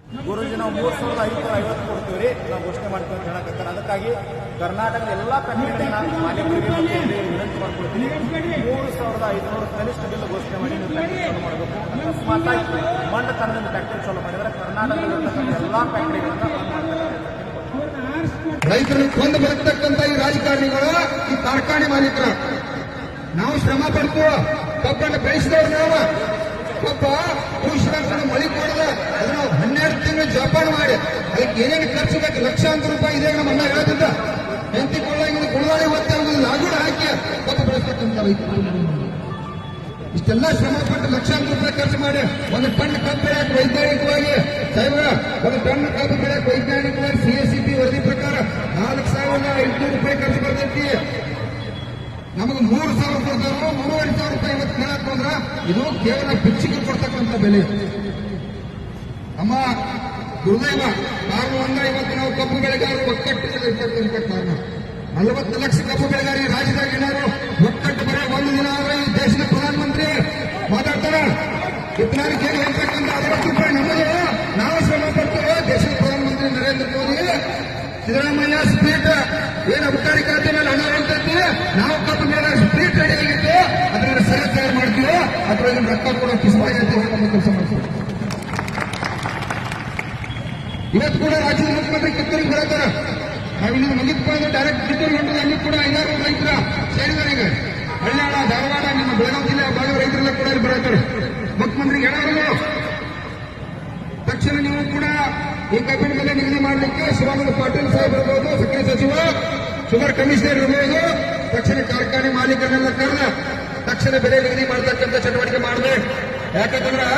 ಗುರುಜಿ ನಾವು 3,550 ಕೊಡ್ತೀವಿ ನಾವು ಘೋಷಣೆ ಮಾಡ್ತೀವಿ ಅಂತ ಹೇಳಕತ್ತಾರೆ. ಅದಕ್ಕಾಗಿ ಕರ್ನಾಟಕದ ಎಲ್ಲ ಫ್ಯಾಕ್ಟರಿಗಳಿಗೆ ನಾನು ಮಾಲೀಕರಿಗೆ ವಿನಂತಿ ಮಾಡ್ಕೊಳ್ತೀನಿ, 3,500 ಕನಿಷ್ಠ ಬಿಲ್ ಘೋಷಣೆ ಮಾಡಿ ನೀವು ಫ್ಯಾಕ್ಟರಿ ಚಾಲೂ ಮಾಡಬೇಕು. ಅಕಸ್ಮಾತ್ ಮಂಡತನದಿಂದ ಫ್ಯಾಕ್ಟರಿ ಚಾಲೂ ಮಾಡಿದರೆ ಕರ್ನಾಟಕದಲ್ಲಿರ್ತಕ್ಕಂಥ ಎಲ್ಲ ಫ್ಯಾಕ್ಟರಿಗಳನ್ನ ರೈತರಿಗೆ ಕೊಂದು ಬದುಕ್ತಕ್ಕಂಥ ಈ ರಾಜಕಾರಣಿಗಳು, ಈ ಕಾರ್ಖಾನೆ ಮಾಲೀಕರು, ನಾವು ಶ್ರಮ ಪಡ್ತು ಕಬ್ಬನ್ನು ಬೆಳೆಸಿದವರು ನಾವು. ಕಬ್ಬ ಪುರುಷರ ಮಳಿ ಕೊಡದ ಅದು ನಾವು 12 ತಿಂಗಳು ಜೋಪಾನ ಮಾಡಿ ಅದಕ್ಕೆ ಏನೇನು ಖರ್ಚು ಬೇಕು, ಲಕ್ಷಾಂತರ ರೂಪಾಯಿ ಇದೆ ನಮ್ಮ ಅಣ್ಣ ಹೇಳೋದಿದ್ದ. ಹೆಂಡತಿ ಕೊಳ್ಳಾಗಿ ಕುಳವಾಡಿ ಹೊತ್ತೆ ಲಾಗುಡ ಹಾಕಿ ಕಬ್ಬು ಬೆಳೆಸ್ತಕ್ಕಂಥ ರೈತರು ಇಷ್ಟೆಲ್ಲ ಶ್ರಮ ಪಟ್ಟು ಲಕ್ಷಾಂತರ ರೂಪಾಯಿ ಖರ್ಚು ಮಾಡಿ ಒಂದು ಟನ್ ಕಬ್ಬು ಬೆಳೆಯಕ್ಕೆ ವೈಜ್ಞಾನಿಕವಾಗಿ ಸಾಹೇಬ್ರ ಒಂದು ಟನ್ ಕಬ್ಬು ಬೆಳೆಯಕ್ಕೆ ವೈಜ್ಞಾನಿಕವಾಗಿ CSCP ವರದಿ ಪ್ರಕಾರ 4,500 ರೂಪಾಯಿ ಖರ್ಚು ಬರ್ತೈತಿ. ನಮಗೆ 3,000 ಕೊಡ್ತಾರೋ 3,500 ರೂಪಾಯಿ ಇವತ್ತು ಕೇಳಕ್ ಬಂದ್ರ ಇದು ಕೇವಲ ಭಿಕ್ಷಿಗೆ ಕೊಡ್ತಕ್ಕಂಥ ಬೆಲೆ. ನಮ್ಮ ದುರ್ದೈವ ಕಾರಣವನ್ನ ಇವತ್ತು ನಾವು ಕಬ್ಬು ಬೆಳೆಗಾರರು ಒಕ್ಕಟ್ಟಿರ್ತಕ್ಕಂಥ ಕಾರಣ. 40 ಲಕ್ಷ ಕಬ್ಬು ಬೆಳೆಗಾರರಿಗೆ ರಾಜ್ಯದಾಗ ಏನಾದ್ರು ಒಕ್ಕಟ್ಟು ಬರೋ ಒಂದು ದಿನ ಆದ್ರೆ ಈ ದೇಶದ ಪ್ರಧಾನಮಂತ್ರಿ ಮಾತಾಡ್ತಾರ. ಇತನರಿಗೆ ಹೇಳ್ತಕ್ಕಂಥ 60 ರೂಪಾಯಿ ನಮಗೆ ನಾವು ಶ್ರಮ ಪಡ್ತೇವೆ. ದೇಶದ ಪ್ರಧಾನಮಂತ್ರಿ ನರೇಂದ್ರ ಮೋದಿ ಸಿದ್ದರಾಮಯ್ಯ ಸ್ಪೀಟ್ ಏನು ಅಬಕಾರಿ ಖಾತೆ ಮೇಲೆ ಹಣ ಹೇಳ್ತೈತಿ, ನಾವು ಕಬ್ಬು ಮೇಲೆ ಸ್ಪೀಟ್ ರೆಡಿ ಆಗಿತ್ತು ಅದನ್ನ ಸರಿ ತಯಾರು ಮಾಡ್ತೀವಿ, ಅದ್ರಲ್ಲಿ ರೊಕ್ಕ ಕೂಡ ಕಿಸ್ವಾಗಿ ನಮ್ಮ ಕೆಲಸ ಮಾಡ್ತೀವಿ. ಇವತ್ತು ಕೂಡ ರಾಜ್ಯದ ಮುಖ್ಯಮಂತ್ರಿ ಕಿತ್ತೂರಿಗೆ ಬರತ್ತಾರ. ನಾವು ಇನ್ನೊಂದು ಮುಗಿದ್ಪ ಡೈರೆಕ್ಟ್ ಕಿತ್ತೂರಿಗೆ ಹೊಂಟದ ಅಲ್ಲಿ ಕೂಡ 5 ರೈತರ ಸೇರಿದ್ದಾರೆ. ಈಗ ಹಳ್ಯಾಳ ಧಾರವಾಡ ನಿಮ್ಮ ಬೆಳಗಾವಿ ಜಿಲ್ಲೆ ಭಾಗದ ರೈತರೆಲ್ಲ ಕೂಡ ಇಲ್ಲಿ ಬರತ್ತಾರೆ. ಮುಖ್ಯಮಂತ್ರಿಗೆ ಹೇಳೋರು ತಕ್ಷಣ ನೀವು ಕೂಡ ಈ ಕಬ್ಬಿನ ಬೆಲೆ ನಿಗದಿ ಮಾಡಲಿಕ್ಕೆ ಶಿವಾನಂದ ಪಾಟೀಲ್ ಸಾಹೇಬ್ ಇರಬಹುದು, ಸಕ್ಕರೆ ಸಚಿವ, ಶುಗರ್ ಕಮಿಷನರ್ ಇರಬಹುದು, ತಕ್ಷಣ ಕಾರ್ಖಾನೆ ಮಾಲೀಕರನ್ನೆಲ್ಲ ಕರೆದ ತಕ್ಷಣ ಬೆಲೆ ನಿಗದಿ ಮಾಡತಕ್ಕಂಥ ಚಟುವಟಿಕೆ ಮಾಡಬೇಕು. ಯಾಕಂದ್ರೆ